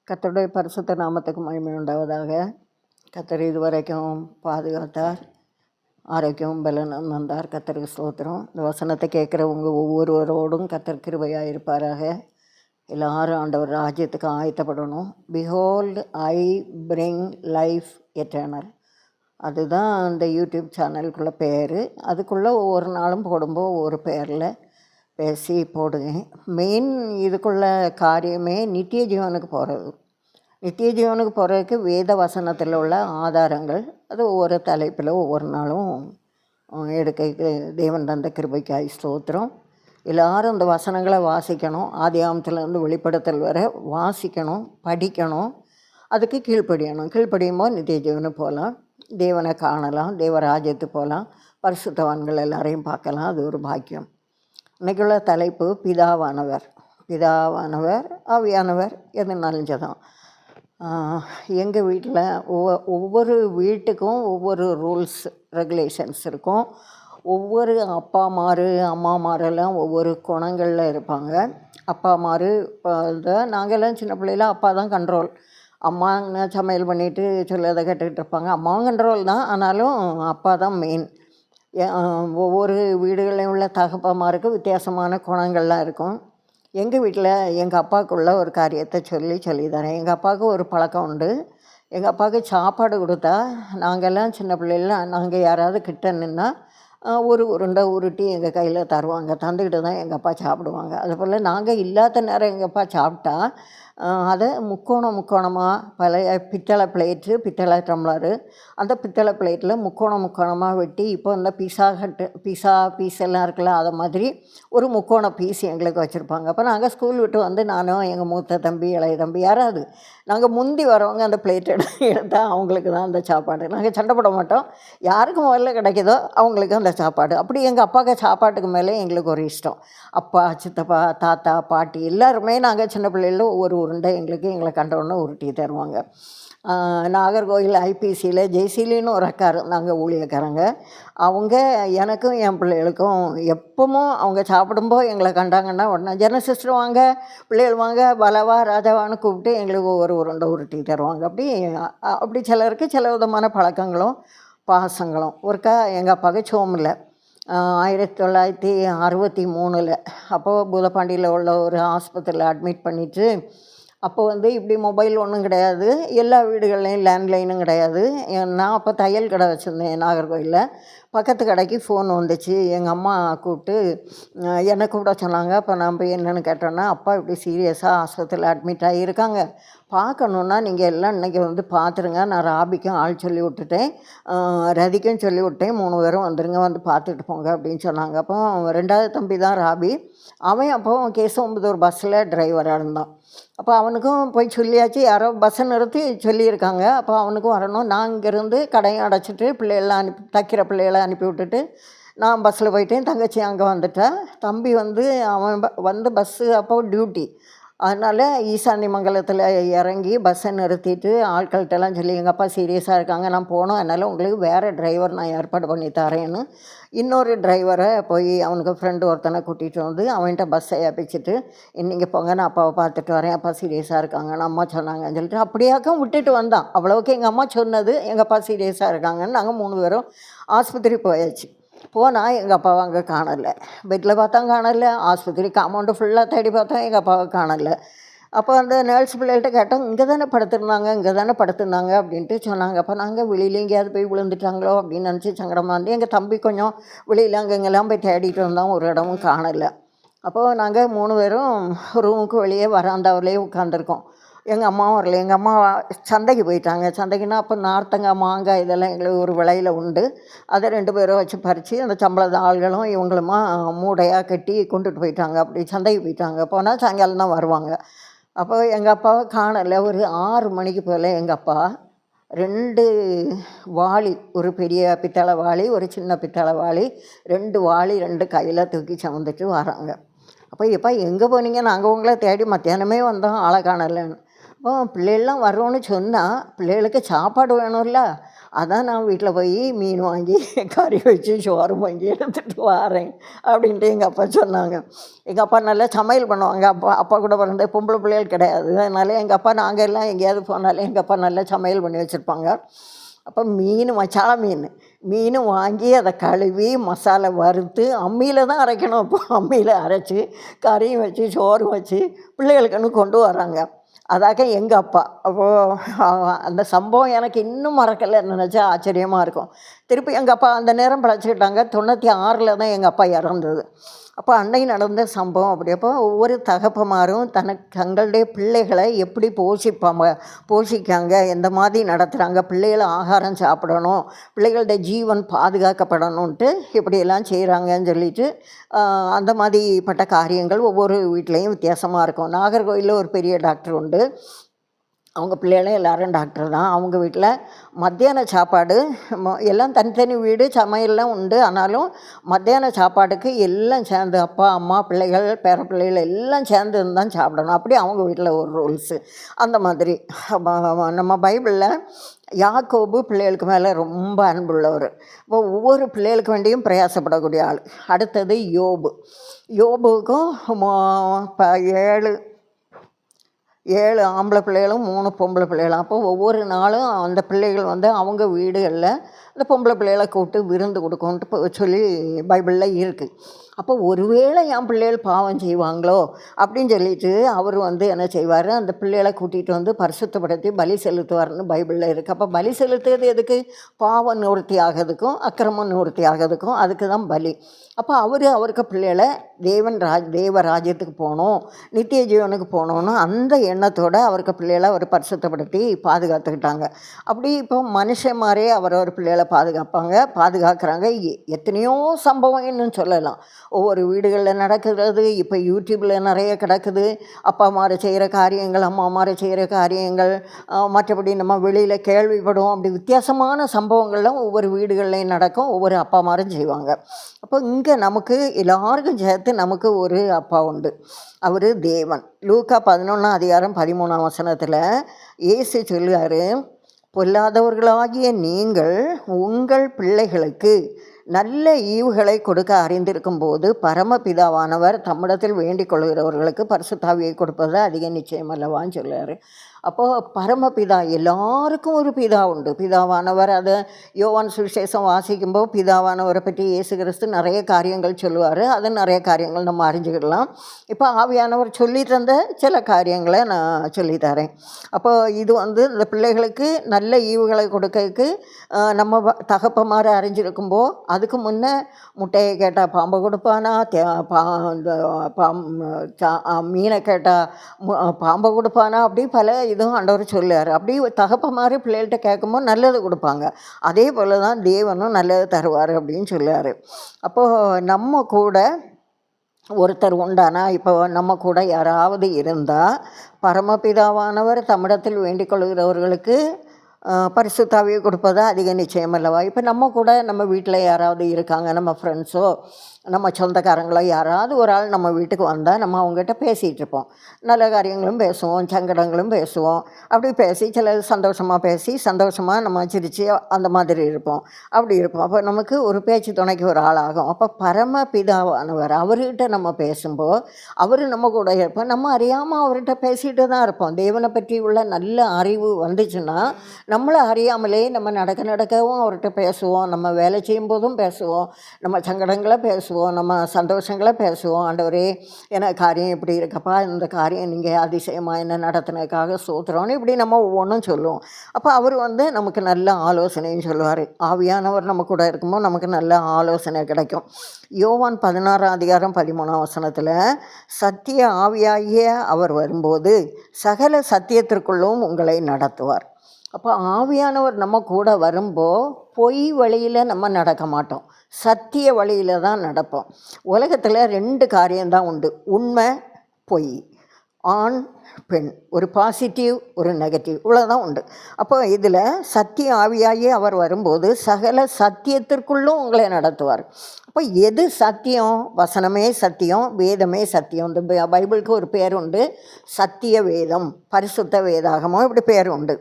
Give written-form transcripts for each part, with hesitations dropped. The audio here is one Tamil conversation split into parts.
கர்த்தருடைய பரிசுத்த நாமத்துக்கு மகிமை உண்டாவதாக. கர்த்தர் இதுவரைக்கும் பாதுகாத்தார், ஆரோக்கியமும் பலனும் தந்தார். கர்த்தருக்கு ஸ்தோத்திரம். இந்த வசனத்தை கேட்குறவங்க ஒவ்வொருவரோடும் கர்த்தர் கிருபையாக இருப்பாராக. எல்லாரும் ஆண்டவர் ராஜ்யத்துக்கு ஆயத்தப்படணும். Behold I bring life eternal, அதுதான் அந்த யூடியூப் சேனலுக்குள்ளே பேர். அதுக்குள்ளே ஒவ்வொரு நாளும் போடும்போது ஒவ்வொரு பேரில் பேசி போடுங்க. மெயின் இதுக்குள்ள காரியமே நித்திய ஜீவனுக்கு போகிறது. நித்திய ஜீவனுக்கு போகிறதுக்கு வேத வசனத்தில் உள்ள ஆதாரங்கள், அது ஒவ்வொரு தலைப்பில் ஒவ்வொரு நாளும் எடுக்க தேவன் தந்த கிருபைக்காய் ஸ்தோத்திரம். எல்லாரும் இந்த வசனங்களை வாசிக்கணும். ஆதியாகமத்திலேருந்து வெளிப்படுத்தல் வரை வாசிக்கணும், படிக்கணும், அதுக்கு கீழ்ப்படியணும். கீழ்ப்படியும்போது நித்திய ஜீவனுக்கு போகலாம், தேவனை காணலாம், தேவராஜ்யத்துக்கு போகலாம், பரிசுத்தவான்கள் எல்லாரையும் பார்க்கலாம். அது ஒரு பாக்கியம். இன்றைக்குள்ள தலைப்பு பிதாவானவர். பிதாவானவர், ஆவியானவர் எது நலஞ்சதான். எங்கள் வீட்டில் ஒவ்வொரு வீட்டுக்கும் ஒவ்வொரு ரூல்ஸ் ரெகுலேஷன்ஸ் இருக்கும். ஒவ்வொரு அம்மாமாரெல்லாம் ஒவ்வொரு குணங்களில் இருப்பாங்க. அப்பாமார் இப்போ நாங்கள்லாம் சின்ன பிள்ளையில அப்பா தான் கண்ட்ரோல். அம்மாங்க சமையல் பண்ணிவிட்டு சொல்லதை கேட்டுக்கிட்டு இருப்பாங்க. அம்மாவும் கண்ட்ரோல் தான், ஆனாலும் அப்பா தான் மெயின். ஒவ்வொரு வீடுகளிலும் உள்ள தகப்பமாருக்கு வித்தியாசமான குணங்கள்லாம் இருக்கும். எங்கள் வீட்டில் எங்கள் அப்பாவுக்குள்ள ஒரு காரியத்தை சொல்லி தரேன். எங்கள் அப்பாவுக்கு ஒரு பழக்கம் உண்டு. எங்கள் அப்பாவுக்கு சாப்பாடு கொடுத்தா, நாங்கள்லாம் சின்ன பிள்ளைலாம் நாங்கள் யாராவது கிட்ட நின்னா ஒரு உருண்டை உருட்டி எங்கள் கையில் தருவாங்க. தந்துக்கிட்டு தான் எங்கள் அப்பா சாப்பிடுவாங்க. அதுபோல் நாங்கள் இல்லாத நேரம் எங்கள் அப்பா சாப்பிட்டா அதை முக்கோணமாக பழைய பித்தளை பிளேட்டு, பித்தளை டம்ளரு, அந்த பித்தளை பிளேட்டில் முக்கோணமாக வெட்டி, இப்போ இந்த பீஸா பீஸ் எல்லாம் இருக்குல்ல, அதை மாதிரி ஒரு முக்கோண பீஸ் எங்களுக்கு வச்சுருப்பாங்க. அப்போ நாங்கள் ஸ்கூல் விட்டு வந்து நானும் எங்கள் மூத்த தம்பி, இளைய தம்பி யாராவது நாங்கள் முந்தி வரவங்க அந்த பிளேட் எடுத்தால் அவங்களுக்கு தான் அந்த சாப்பாடு. நாங்கள் சண்டை போட மாட்டோம். யாருக்கு முதல்ல கிடைக்குதோ அவங்களுக்கு அந்த சாப்பாடு. அப்படி எங்கள் அப்பாவுக்கு சாப்பாட்டுக்கு மேலே எங்களுக்கு ஒரு இஷ்டம். அப்பா, சித்தப்பா, தாத்தா, பாட்டி எல்லாருமே நாங்கள் சின்ன பிள்ளைகளில் ஒவ்வொரு உருண்டை எங்களை கண்டவுடனே உருட்டி தருவாங்க. நாகர்கோவில் ஐபிசியில் ஜெய்சிலின்னு ஒரு அக்கா நாங்கள் ஊழியக்காரங்க. அவங்க எனக்கும் என் பிள்ளைகளுக்கும் எப்பவும் அவங்க சாப்பிடும்போது எங்களை கண்டாங்கன்னா உடனே ஜன சிஸ்டர் வாங்க, பிள்ளைகள் வாங்க, பலவா ராஜாவான்னு கூப்பிட்டு எங்களுக்கு ஒவ்வொரு உருண்டை உருட்டி தருவாங்க. அப்படி சிலருக்கு சில விதமான பழக்கங்களும் பாசங்களும். ஒருக்கா எங்கள் அப்பாவுக்கு சோமில்ல 1963 அப்போது பூதப்பாண்டியில் உள்ள ஒரு ஆஸ்பத்திரியில் அட்மிட் பண்ணிவிட்டு, அப்போ இப்படி மொபைல் ஒன்றும் கிடையாது, எல்லா வீடுகள்லையும் லேண்ட்லைனும் கிடையாது. நான் அப்போ தையல் கடை வச்சுருந்தேன் நாகர்கோவிலில். பக்கத்து கடைக்கு ஃபோன் வந்துச்சு. எங்கள் அம்மா கூப்பிட்டு என்னை கூப்பிட சொன்னாங்க. அப்போ நான் போய் என்னென்னு கேட்டோன்னா, அப்பா இப்படி சீரியஸாக ஆஸ்பத்திரியில் அட்மிட் ஆகியிருக்காங்க, பார்க்கணுன்னா நீங்கள் எல்லாம் இன்றைக்கி பார்த்துருங்க. நான் ராபிக்கும் ஆள் சொல்லி விட்டுட்டேன், ரதிக்கும் சொல்லி விட்டேன், 3 பேரும் வந்துடுங்க, வந்து பார்த்துட்டு போங்க அப்படின்னு சொன்னாங்க. அப்போ 2வது தம்பி தான் ராபி. அவன் அப்போ கேசவம்புதூர் பஸ்ஸில் டிரைவராக இருந்தான். அப்போ அவனுக்கும் போய் சொல்லியாச்சு, யாரோ பஸ்ஸை நிறுத்தி சொல்லியிருக்காங்க. அப்போ அவனுக்கும் வரணும். நான் இங்கேருந்து கடையும் அடைச்சிட்டு பிள்ளைகளாம் தைக்கிற பிள்ளைகளை அனுப்பி விட்டுட்டு நான் பஸ்ஸில் போயிட்டேன். தங்கச்சி அங்கே வந்துட்டேன். தம்பி அவன் பஸ்ஸு அப்போ டியூட்டி, அதனால் ஈசானி மங்கலத்தில் இறங்கி பஸ்ஸை நிறுத்திட்டு ஆட்கள்கிட்டலாம் சொல்லி எங்கள் அப்பா சீரியஸாக இருக்காங்க, நான் போனோம், அதனால் உங்களுக்கு வேறு டிரைவர் நான் ஏற்பாடு பண்ணி தரேன்னு இன்னொரு டிரைவரை போய் அவனுக்கு ஃப்ரெண்டு ஒருத்தனை கூட்டிகிட்டு வந்து அவன்கிட்ட பஸ்ஸை ஏப்பிச்சிட்டு, நீங்கள் போங்க, நான் அப்பாவை பார்த்துட்டு வரேன், அப்பா சீரியஸாக இருக்காங்கன்னு அம்மா சொன்னாங்கன்னு சொல்லிட்டு அப்படியாக்கும் விட்டுட்டு வந்தான். அவ்வளோக்கு எங்கள் அம்மா சொன்னது எங்கள் அப்பா சீரியஸாக இருக்காங்கன்னு நாங்கள் 3 பேரும் ஆஸ்பத்திரி போயாச்சு. போனால் எங்கள் அப்பாவை அங்கே காணலை. பெட்டில் பார்த்தா காணலை, ஆஸ்பத்திரி காம்பவுண்டு ஃபுல்லாக தேடி பார்த்தோம், எங்கள் அப்பாவை காணலை. அப்போ அந்த நர்ஸ் பிள்ளைகள்கிட்ட கேட்டோம், இங்கே தானே படுத்துருந்தாங்க அப்படின்ட்டு சொன்னாங்க. அப்போ நாங்கள் வெளியில் எங்கேயாவது போய் விழுந்துட்டாங்களோ அப்படின்னு நினச்சி சங்கடமாக இருந்து எங்கள் தம்பி கொஞ்சம் வெளியில் அங்கெங்கெல்லாம் போய் தேடிட்டு வந்தோம், ஒரு இடமும் காணலை. அப்போது நாங்கள் 3 பேரும் ரூமுக்கு வெளியே வராந்தாவிலே உட்காந்துருக்கோம். எங்கள் அம்மாவும் வரல. எங்கள் அம்மா சந்தைக்கு போயிட்டாங்க. சந்தைக்குன்னா அப்போ நார்த்தங்காய், மாங்காய் இதெல்லாம் எங்களுக்கு ஒரு விலையில் உண்டு. அதை 2 பேரும் வச்சு பறித்து அந்த சம்பள ஆள்களும் இவங்களுமா மூடையாக கட்டி கொண்டுட்டு போயிட்டாங்க. அப்படி சந்தைக்கு போயிட்டாங்க. போனால் சாயங்காலம் தான் வருவாங்க. அப்போ எங்கள் அப்பாவை காணலை. ஒரு 6 மணிக்கு போல் எங்கள் அப்பா 2 வாளி, ஒரு பெரிய பித்தளை வாளி, ஒரு சின்ன பித்தளை வாளி, 2 வாளி 2 கையில் தூக்கி சுமந்துட்டு வராங்க. அப்போ எப்பா எங்கே போனீங்க, நாங்கள் உங்களை தேடி மத்தியானமே வந்தோம், ஆளை காணலைன்னு. பிள்ளைகள்லாம் வர்றோன்னு சொன்னால் பிள்ளைகளுக்கு சாப்பாடு வேணும்ல, அதான் நான் வீட்டில் போய் மீன் வாங்கி கறி வச்சு சோறு வாங்கி எடுத்துகிட்டு வரேன் அப்படின்ட்டு எங்கள் அப்பா சொன்னாங்க. எங்கள் அப்பா நல்லா சமையல் பண்ணுவாங்க. அப்பா கூட பிறந்த பொம்பளை பிள்ளைகள் கிடையாது. அதனால எங்கள் அப்பா நாங்கள் எல்லாம் எங்கேயாவது போனாலும் எங்கள் அப்பா நல்லா சமையல் பண்ணி வச்சுருப்பாங்க. அப்போ மசாலா மீன் வாங்கி அதை கழுவி மசாலா வறுத்து அம்மியில் தான் அரைக்கணும். அப்போ அம்மியில் அரைச்சி கறியும் வச்சு சோறும் வச்சு பிள்ளைகளுக்குன்னு கொண்டு வராங்க. அதாக எங்கள் அப்பா. அப்போது அந்த சம்பவம் எனக்கு இன்னும் மறக்கலை நினச்சா ஆச்சரியமாக இருக்கும். திருப்பி எங்கள் அப்பா அந்த நேரம் பிழைச்சிக்கிட்டாங்க. 96 தான் எங்கள் அப்பா இறந்தது. அப்போ அன்னைக்கு நடந்த சம்பவம் அப்படி. அப்போ ஒவ்வொரு தகப்பமாரும் தங்களுடைய பிள்ளைகளை எப்படி போஷிக்காங்க, எந்த மாதிரி நடத்துகிறாங்க, பிள்ளைகளை ஆகாரம் சாப்பிடணும், பிள்ளைகளுடைய ஜீவன் பாதுகாக்கப்படணுன்ட்டு இப்படியெல்லாம் செய்கிறாங்கன்னு சொல்லிட்டு அந்த மாதிரிப்பட்ட காரியங்கள் ஒவ்வொரு வீட்லேயும் வித்தியாசமாக இருக்கும். நாகர்கோவிலில் ஒரு பெரிய டாக்டர் உண்டு. அவங்க பிள்ளைகளும் எல்லோரும் டாக்டர் தான். அவங்க வீட்டில் மத்தியான சாப்பாடு எல்லாம் தனித்தனி வீடு, சமையல்லாம் உண்டு. ஆனாலும் மத்தியான சாப்பாடுக்கு எல்லாம் சேர்ந்து அப்பா அம்மா பிள்ளைகள் பேர பிள்ளைகள் எல்லாம் சேர்ந்து தான் சாப்பிடணும். அப்படி அவங்க வீட்டில் ஒரு ரூல்ஸு. அந்த மாதிரி நம்ம பைபிளில் யாக்கோபு பிள்ளைகளுக்கு மேலே ரொம்ப அன்புள்ளவர். இப்போ ஒவ்வொரு பிள்ளைகளுக்கு வேண்டியும் பிரயாசப்படக்கூடிய ஆள். அடுத்தது யோபுக்கும் 7 ஆம்பளை பிள்ளைகளும் 3 பொம்பளை பிள்ளைகளும். அப்போ ஒவ்வொரு நாளும் அந்த பிள்ளைகள் அவங்க வீடுகளில் அந்த பொம்பளை பிள்ளைகளை கூப்பிட்டு விருந்து கொடுக்கணுன்ட்டு சொல்லி பைபிளில் இருக்குது. அப்போ ஒருவேளை என் பிள்ளைகள் பாவம் செய்வாங்களோ அப்படின்னு சொல்லிட்டு அவர் என்ன செய்வார், அந்த பிள்ளைகளை கூட்டிகிட்டு பரிசுத்தப்படுத்தி பலி செலுத்துவார்னு பைபிளில் இருக்குது. அப்போ பலி செலுத்துறது எதுக்கு? பாவம் நிவர்த்தி ஆகிறதுக்கும் அக்கிரமம் நிவர்த்தி ஆகிறதுக்கும் அதுக்கு தான் பலி. அப்போ அவருக்கு பிள்ளைகளை தேவ ராஜ்யத்துக்கு போகணும், நித்திய ஜீவனுக்கு போகணுன்னு அந்த எண்ணத்தோடு அவருக்கு பிள்ளைகளை அவர் பரிசுத்தப்படுத்தி பாதுகாத்துக்கிட்டாங்க. அப்படி இப்போ மனுஷன் மாதிரியே அவர் பிள்ளைகளை பாதுகாக்கிறாங்க. எத்தனையோ சம்பவம் இன்னும் சொல்லலாம். ஒவ்வொரு வீடுகளில் நடக்கிறது இப்போ யூடியூப்பில் நிறைய கிடக்குது. அப்பா அம்மாரை செய்கிற காரியங்கள், அம்மா அம்மாரை செய்கிற காரியங்கள், மற்றபடி நம்ம வெளியில் கேள்விப்படுவோம். அப்படி வித்தியாசமான சம்பவங்கள்லாம் ஒவ்வொரு வீடுகள்லையும் நடக்கும். ஒவ்வொரு அப்பா அம்மாரும் செய்வாங்க. அப்போ இங்கே நமக்கு எல்லாருக்கும் சேர்த்து நமக்கு ஒரு அப்பா உண்டு. அவர் தேவன். லூக்கா 11:13 இயேசு சொல்லுவார், பொல்லாதவர்களாகிய நீங்கள் உங்கள் பிள்ளைகளுக்கு நல்ல ஈவுகளை கொடுக்க அறிந்திருக்கும் போது பரமபிதாவானவர் தம்மிடத்தில் வேண்டிக் கொள்கிறவர்களுக்கு பரிசுத்தாவியை கொடுப்பது அதிக நிச்சயம் அல்லவான்னு சொல்லுவார். அப்போது பரமபிதா எல்லாருக்கும் ஒரு பிதா உண்டு. பிதாவானவர் அதை யோவான் சுவிசேஷம் வாசிக்கும்போது பிதாவானவரை பற்றி இயேசு கிறிஸ்து நிறைய காரியங்கள் சொல்லுவார். அது நிறைய காரியங்கள் நம்ம அறிஞ்சுக்கிடலாம். இப்போ ஆவியானவர் சொல்லி தந்த சில காரியங்களை நான் சொல்லித்தரேன். அப்போ இது இந்த பிள்ளைகளுக்கு நல்ல ஈவுகளை கொடுக்கறதுக்கு நம்ம தகப்பமாறு அறிஞ்சிருக்கும்போது அதுக்கு முன்னே முட்டையை கேட்டால் பாம்பை கொடுப்பானா, மீனை கேட்டால் பாம்பை கொடுப்பானா, அப்படி பல இதுவும் ஆண்டவர் சொல்லுவார். அப்படி தகப்ப மாதிரி பிள்ளைகள்கிட்ட கேட்கும்போது நல்லது கொடுப்பாங்க. அதே போல் தான் தேவனும் நல்லது தருவார் அப்படின்னு சொல்லுவார். அப்போது நம்ம கூட ஒருத்தர் உண்டானா, இப்போ நம்ம கூட யாராவது இருந்தால் பரமபிதாவானவர் தம்மிடத்தில் வேண்டிக் கொள்கிறவர்களுக்கு பரிசுத்தாவியை கொடுப்பது அதிக நிச்சயம் அல்லவா. இப்போ நம்ம கூட நம்ம வீட்டில் யாராவது இருக்காங்க, நம்ம ஃப்ரெண்ட்ஸோ நம்ம சொந்தக்காரங்களோ யாராவது ஒரு ஆள் நம்ம வீட்டுக்கு வந்தால் நம்ம அவங்ககிட்ட பேசிகிட்டு இருப்போம். நல்ல காரியங்களும் பேசுவோம், சங்கடங்களும் பேசுவோம். அப்படி பேசி சில சந்தோஷமாக பேசி சந்தோஷமாக நம்ம சிரித்து அந்த மாதிரி இருப்போம். அப்படி இருப்போம். அப்போ நமக்கு ஒரு பேச்சு துணைக்கு ஒரு ஆள் ஆகும். அப்போ பரமபிதாவானவர் அவர்கிட்ட நம்ம பேசும்போது அவர் நம்ம கூட இருப்போம். நம்ம அறியாமல் அவர்கிட்ட பேசிகிட்டு தான் இருப்போம். தேவனை பற்றி உள்ள நல்ல அறிவு வந்துச்சுன்னா நம்மளை அறியாமலே நம்ம நடக்கவும் அவர்கிட்ட பேசுவோம். நம்ம வேலை செய்யும்போதும் பேசுவோம், நம்ம சங்கடங்களை பேசுவோம், நம்ம சந்தோஷங்களை பேசுவோம். ஆண்டவரே எனக்கு காரியம் இப்படி இருக்கப்பா, இந்த காரியம் நீங்கள் அதிசயமாக என்ன நடத்தினதுக்காக ஸ்தோத்திரம்னு இப்படி நம்ம ஒவ்வொன்றும் சொல்லுவோம். அப்போ அவர் நமக்கு நல்ல ஆலோசனையும் சொல்லுவார். ஆவியானவர் நம்ம கூட இருக்கும்போது நமக்கு நல்ல ஆலோசனை கிடைக்கும். யோவான் 16:13 சத்திய ஆவியாகிய அவர் வரும்போது சகல சத்தியத்திற்குள்ளும் உங்களை நடத்துவார். அப்போ ஆவியானவர் நம்ம கூட வரும்போது பொய் வழியில் நம்ம நடக்க மாட்டோம், சத்திய வழியில் தான் நடப்போம். உலகத்தில் 2 காரியம்தான் உண்டு, உண்மை பொய், ஆண் பெண். ஒரு பாசிட்டிவ், ஒரு நெகட்டிவ், இவ்வளோதான் உண்டு. அப்போ இதில் சத்திய ஆவியாகி அவர் வரும்போது சகல சத்தியத்திற்குள்ளும் உங்களை நடத்துவார். அப்போ எது சத்தியம்? வசனமே சத்தியம், வேதமே சத்தியம். இந்த பைபிளுக்கு ஒரு பேர் உண்டு, சத்திய வேதம், பரிசுத்த வேதாகமோ இப்படி பேர் உண்டு.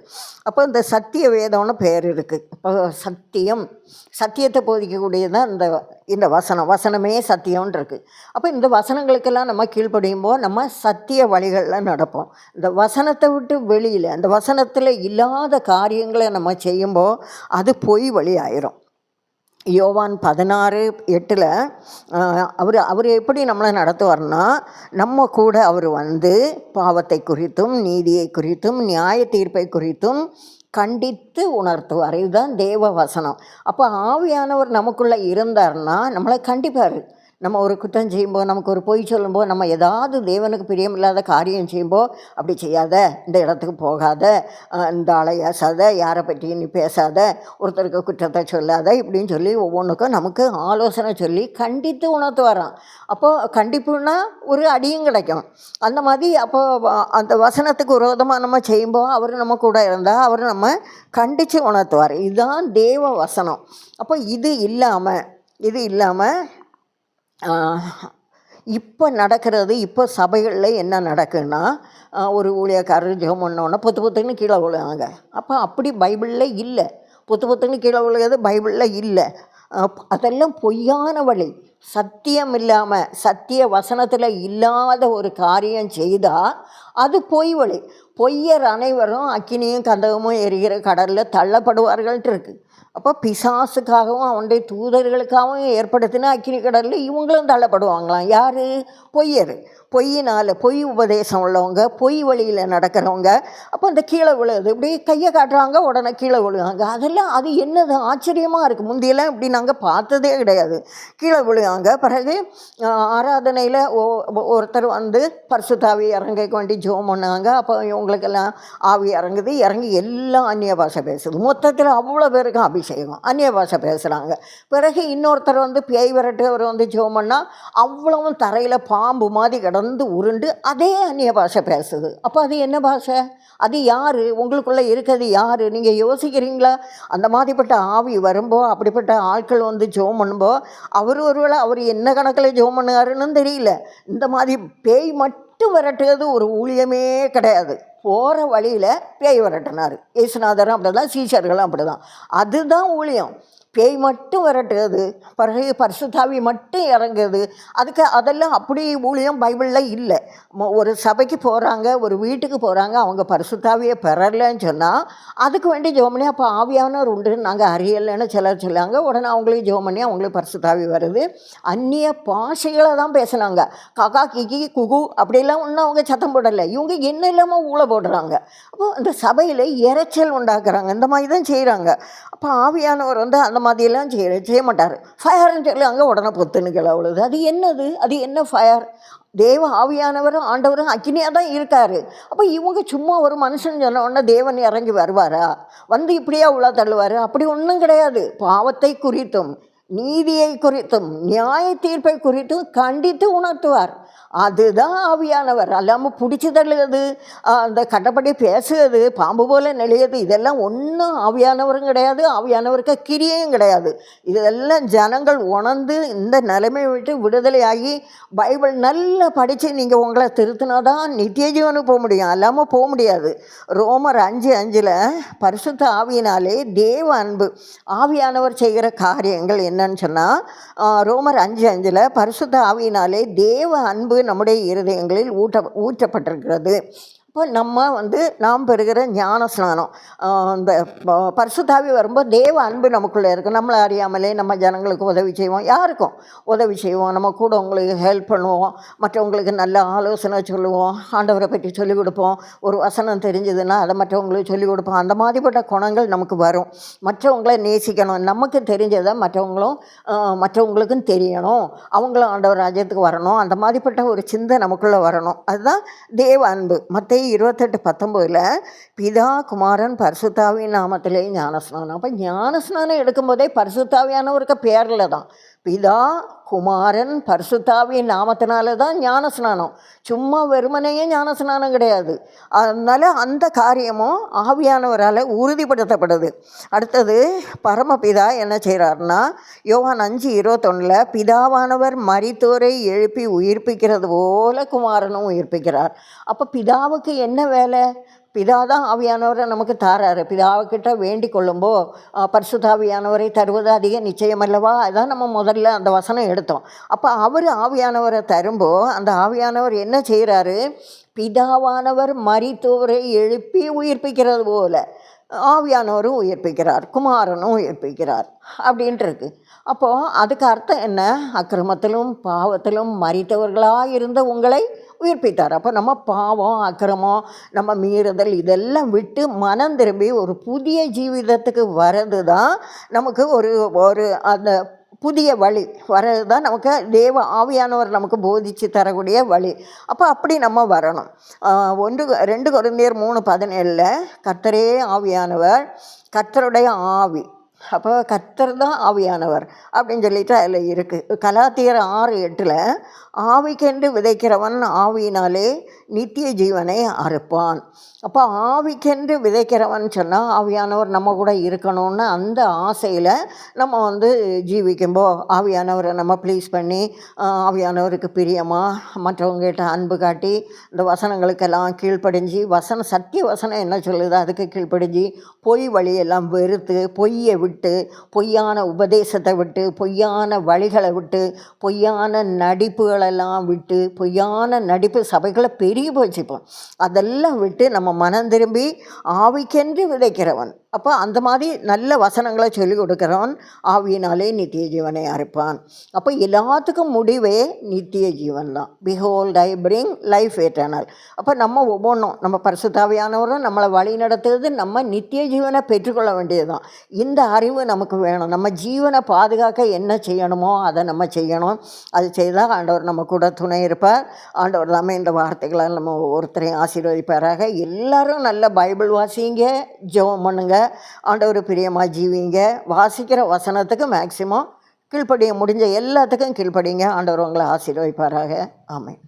அப்போ இந்த சத்திய வேதம்னு பேர் இருக்குது. இப்போ சத்தியம், சத்தியத்தை போதிக்கக்கூடியதான் இந்த வசனமே சத்தியம்னு இருக்குது. அப்போ இந்த வசனங்களுக்கெல்லாம் நம்ம கீழ்ப்படியும் போது நம்ம சத்திய வழிகளில் நடப்போம். இந்த வசனத்தை விட்டு வெளியில், அந்த வசனத்தில் இல்லாத காரியங்களை நம்ம செய்யும்போது அது பொய் வழி ஆயிரும். யோவான் 16:8 அவர் எப்படி நம்மளை நடத்துவார்னா, நம்ம கூட அவர் வந்து பாவத்தை குறித்தும் நீதியை குறித்தும் நியாய தீர்ப்பை குறித்தும் கண்டித்து உணர்த்துவார். இதுதான் தேவ வசனம். அப்போ ஆவியானவர் நமக்குள்ளே இருந்தார்னா நம்மளை கண்டிப்பார். நம்ம ஒரு குற்றம் செய்யும்போது, நமக்கு ஒரு பொய் சொல்லும்போது, நம்ம ஏதாவது தேவனுக்கு பிரியமில்லாத காரியம் செய்யும்போது, அப்படி செய்யாத, இந்த இடத்துக்கு போகாத, இந்த ஆளை ஏசாத, யாரை பற்றி நீ பேசாத, ஒருத்தருக்கு குற்றத்தை சொல்லாத, இப்படின்னு சொல்லி ஒவ்வொன்றுக்கும் நமக்கு ஆலோசனை சொல்லி கண்டித்து உணர்த்து வரான். அப்போது கண்டிப்புன்னா ஒரு அடியும் கிடைக்கும். அந்த மாதிரி அப்போ அந்த வசனத்துக்கு விரோதமாக நம்ம செய்யும்போது அவர் நம்ம கூட இருந்தால் அவர் நம்ம கண்டித்து உணர்த்துவார். இதுதான் தேவ வசனம். அப்போ இது இல்லாமல் இப்போ நடக்கிறது, இப்போ சபைகளில் என்ன நடக்குன்னா, ஒரு ஊழியக்காரர் ஜெபம் பண்ணோன்னா பொத்துன்னு கீழே விழுவாங்க. அப்போ அப்படி பைபிளில் இல்லை. பொத்துன்னு கீழே விழுகிறது பைபிளில் இல்லை. அதெல்லாம் பொய்யான வழி. சத்தியம் இல்லாமல், சத்திய வசனத்தில் இல்லாத ஒரு காரியம் செய்தால் அது பொய் வழி. பொய்யர் அனைவரும் அக்கினியும் கந்தகமும் எரிகிற கடலில் தள்ளப்படுவார்கள்ட்டு இருக்குது. அப்போ பிசாசுக்காகவும் அவனுடைய தூதர்களுக்காகவும் ஏற்படுத்தின அக்கினி கடலில் இவங்களும் தள்ளப்படுவாங்களாம். யார்? பொய்யர். பொய்யினால், பொய் உபதேசம் உள்ளவங்க, பொய் வழியில் நடக்கிறவங்க. அப்போ அந்த கீழே விழுது, இப்படி கையை காட்டுறாங்க, உடனே கீழே விழுவாங்க. அதெல்லாம் அது என்னது ஆச்சரியமாக இருக்குது. முந்தியெல்லாம் இப்படி நாங்கள் பார்த்ததே கிடையாது. கீழே விழுவாங்க. பிறகு ஆராதனையில் ஒருத்தர் வந்து பரிசுத்த ஆவி இறங்கிக்க வேண்டி ஜெபம் பண்ணாங்க. அப்போ இவங்களுக்கெல்லாம் ஆவி இறங்கி எல்லாம் அந்நிய பாஷை பேசுது. மொத்தத்தில் அவ்வளோ பேருக்கும் அபிஷேகம், அந்நிய பாஷை பேசுகிறாங்க. பிறகு இன்னொருத்தர் வந்து பேய் விரட்டு, அவர் வந்து ஜெபம் பண்ணால் அவ்வளவும் தரையில் பாம்பு மாதிரி கிடந்து உருண்டு அதே அந்நிய பாஷை பேசுது. அப்போ அது என்ன பாஷை? அது யார்? உங்களுக்குள்ளே இருக்கிறது யார்? நீங்கள் யோசிக்கிறீங்களா? அந்த மாதிரிப்பட்ட ஆவி வரும்போது, அப்படிப்பட்ட ஆட்கள் வந்து ஜெபம் பண்ணும்போது ஒருவேளை அவர் என்ன கணக்கில் ஜெபம் பண்ணுவாருன்னு தெரியல. இந்த மாதிரி பேய் மட்டும் விரட்டுறது ஒரு ஊழியமே கிடையாது. போகிற வழியில் பேய் விரட்டினார் இயேசுநாதரும், அப்படி தான் சீஷர்களும் அப்படி தான். அதுதான் ஊழியம். பேய் மட்டும் விரட்டுறது, பிறகு பரிசுத்தாவி மட்டும் இறங்குது. அதெல்லாம் அப்படி ஊழியம் பைபிளில் இல்லை. ஒரு சபைக்கு போகிறாங்க, ஒரு வீட்டுக்கு போகிறாங்க, அவங்க பரிசுத்தாவியை பெறலைன்னு சொன்னால் அதுக்கு வேண்டி ஜெபம் பண்ணி, அப்போ ஆவியானவர் உண்டுன்னு நாங்கள் அறியலைன்னு சிலர் சொல்லாங்க. உடனே அவங்களுக்கு ஜெபம் பண்ணி அவங்களுக்கு பரிசுத்தாவி வருது. அந்நிய பாஷைகளை தான் பேசுனாங்க. காக்கா கிக்கி குகு அப்படிலாம் ஒன்றும் அவங்க சத்தம் போடலை. இவங்க என்ன இல்லாமல் ஊழ போடுறாங்க. அப்போ அந்த சபையில் இறைச்சல் உண்டாக்குறாங்க. இந்த மாதிரி தான் செய்கிறாங்க. அப்போ ஆவியானவர் வந்து அந்த மாதிரியெல்லாம் செய்ய மாட்டார். ஃபயர்ன்னு சொல்லி அங்கே உடனே பொத்துன்னு கிளவுழுது. அது என்னது? அது என்ன ஃபயர்? தேவ ஆவியானவரும் ஆண்டவரும் அக்கினியாக தான் இருக்கார். அப்போ இவங்க சும்மா ஒரு மனுஷன் சொன்ன உடனே தேவன் இறங்கி வருவாரா? வந்து இப்படியா உள்ள தள்ளுவார்? அப்படி ஒன்றும் கிடையாது. பாவத்தை குறித்தும் நீதியை குறித்தும் நியாய தீர்ப்பை குறித்தும் கண்டித்து உணர்த்துவார். அதுதான் ஆவியானவர். அல்லாமல் பிடிச்சி தள்ளுவது, அந்த கட்டப்படி பேசுவது, பாம்பு போல நெளியது, இதெல்லாம் ஒன்றும் ஆவியானவரும் கிடையாது. ஆவியானவருக்கு கிரியையும் கிடையாது. இதெல்லாம் ஜனங்கள் உணர்ந்து இந்த நிலைமையை விட்டு விடுதலையாகி பைபிள் நல்லா படித்து நீங்கள் உங்களை திருத்தினா தான் நித்திய ஜீவனுக்கு போக முடியும். அல்லாமல் போக முடியாது. ரோமர் 5:5 பரிசுத்த ஆவியினாலே தேவ அன்பு, ஆவியானவர் செய்கிற காரியங்கள் என்னன்னு சொன்னால், ரோமர் 5:5 பரிசுத்த ஆவியினாலே தேவ அன்பு நம்முடைய இருதயங்களில் ஊற்றப்பட்டிருக்கிறது. இப்போ நாம் பெறுகிற ஞான ஸ்நானம், இந்த பரிசுத்தாவி வரும்போது தேவ அன்பு நமக்குள்ளே இருக்குது. நம்மளை அறியாமலே நம்ம ஜனங்களுக்கு உதவி செய்வோம், யாருக்கும் உதவி செய்வோம், நம்ம கூட உங்களுக்கு ஹெல்ப் பண்ணுவோம், மற்றவங்களுக்கு நல்ல ஆலோசனை சொல்லுவோம், ஆண்டவரை பற்றி சொல்லிக் கொடுப்போம். ஒரு வசனம் தெரிஞ்சதுன்னா அதை மற்றவங்களுக்கு சொல்லிக் கொடுப்போம். அந்த மாதிரிப்பட்ட குணங்கள் நமக்கு வரும். மற்றவங்களை நேசிக்கணும், நமக்கு தெரிஞ்சதை மற்றவங்களுக்கும் தெரியணும், அவங்களும் ஆண்டவர் ராஜ்யத்துக்கு வரணும். அந்த மாதிரிப்பட்ட ஒரு சிந்தை நமக்குள்ளே வரணும். அதுதான் தேவ அன்பு. மற்ற 28:19 பிதா குமாரன் பரிசுத்தாவின் நாமத்திலே ஞானஸ்நானம். அப்போ ஞானஸ்நானம் எடுக்கும்போதே பரிசுத்தாவியானவருக்கு பேரில் தான். பிதா, குமாரன், பரிசுத்தாவியின் நாமத்தினால தான் ஞானஸ்நானம். சும்மா வெறுமனையே ஞானஸ்நானம் கிடையாது. அதனால் அந்த காரியமும் ஆவியானவரால் உறுதிப்படுத்தப்படுது. அடுத்தது பரமபிதா என்ன செய்கிறாருன்னா, யோவான் 5:21 பிதாவானவர் மரித்தோரை எழுப்பி உயிர்ப்பிக்கிறது போல குமாரனும் உயிர்ப்பிக்கிறார். அப்போ பிதாவுக்கு என்ன வேலை? பிதா தான் ஆவியானவரை நமக்கு தாராரு. பிதாவுக்கிட்ட வேண்டிக் கொள்ளும்போ பரிசுத்தாவியானவரை தருவது அதிக நிச்சயமல்லவா? அதான் நம்ம முதல்ல அந்த வசனம் எடுத்தோம். அப்போ அவர் ஆவியானவரை தரும்போ அந்த ஆவியானவர் என்ன செய்கிறாரு? பிதாவானவர் மரித்தோரை எழுப்பி உயிர்ப்பிக்கிறது போல ஆவியானவரும் உயிர்ப்பிக்கிறார், குமாரனும் உயிர்ப்பிக்கிறார் அப்படின்ட்டுருக்கு. அப்போது அதுக்கு அர்த்தம் என்ன? அக்கிரமத்திலும் பாவத்திலும் மரித்தவர்களாக இருந்த உங்களை உயிர்ப்பித்தார். அப்போ நம்ம பாவம், அக்கிரமம், நம்ம மீறுதல் இதெல்லாம் விட்டு மனம் திரும்பி ஒரு புதிய ஜீவிதத்துக்கு வர்றது தான் நமக்கு ஒரு அந்த புதிய வழி வர்றது தான் நமக்கு தேவ ஆவியானவர் நமக்கு போதித்து தரக்கூடிய வழி. அப்போ அப்படி நம்ம வரணும். 2 கொரிந்தியர் 3:17 கர்த்தரே ஆவியானவர், கர்த்தருடைய ஆவி. அப்போ கர்த்தர் தான் ஆவியானவர் அப்படின்னு சொல்லிட்டு அதில் இருக்குது. கலாத்தியர் 6:8 ஆவிக்கென்று விதைக்கிறவன் ஆவியினாலே நித்திய ஜீவனை அறுப்பான். அப்போ ஆவிக்கென்று விதைக்கிறவன் சொன்னால் ஆவியானவர் நம்ம கூட இருக்கணும்னு அந்த ஆசையில் நம்ம ஜீவிக்கும்போ ஆவியானவரை நம்ம ப்ளீஸ் பண்ணி ஆவியானவருக்கு பிரியமாக மற்றவங்ககிட்ட அன்பு காட்டி இந்த வசனங்களுக்கெல்லாம் கீழ்ப்படிஞ்சு சத்திய வசனம் என்ன சொல்லுது அதுக்கு கீழ்ப்படிஞ்சு பொய் வழியெல்லாம் வெறுத்து பொய்யை விட்டு பொய்யான உபதேசத்தை விட்டு பொய்யான வழிகளை விட்டு பொய்யான நடிப்புகளெல்லாம் விட்டு பொய்யான நடிப்பு சபைகளை பெரிய போச்சுப்போம் அதெல்லாம் விட்டு நம்ம மனம் திரும்பி ஆவிக்கென்று விதைக்கிறவன். அப்போ அந்த மாதிரி நல்ல வசனங்களை சொல்லிக் கொடுக்குறவன் ஆவியினாலே நித்திய ஜீவனை அறுப்பான். அப்போ எல்லாத்துக்கும் முடிவே நித்திய ஜீவன் தான். Behold I bring life eternal. அப்போ நம்ம ஒவ்வொன்றும் நம்ம பரிசுத்தாவியானவரும் நம்மளை வழி நடத்துறது நம்ம நித்திய ஜீவனை பெற்றுக்கொள்ள வேண்டியது தான். இந்த அறிவு நமக்கு வேணும். நம்ம ஜீவனை பாதுகாக்க என்ன செய்யணுமோ அதை நம்ம செய்யணும். அது செய்தால் ஆண்டவர் நம்ம கூட துணை இருப்பார். ஆண்டவர் தாமே இந்த வார்த்தைகளால் நம்ம ஒவ்வொருத்தரையும் ஆசீர்வதிப்பாராக. எல்லாரும் நல்ல பைபிள் வாசிங்க, ஜெபம் பண்ணுங்க, ஆண்டவர் பிரியமாக ஜீவிங்க. வாசிக்கிற வசனத்துக்கு மேக்சிமம் கீழ்ப்படிய முடிஞ்ச எல்லாத்துக்கும் கீழ்ப்படிங்க. ஆண்டவர் உங்களை ஆசீர்வதிப்பாராக. ஆமென்.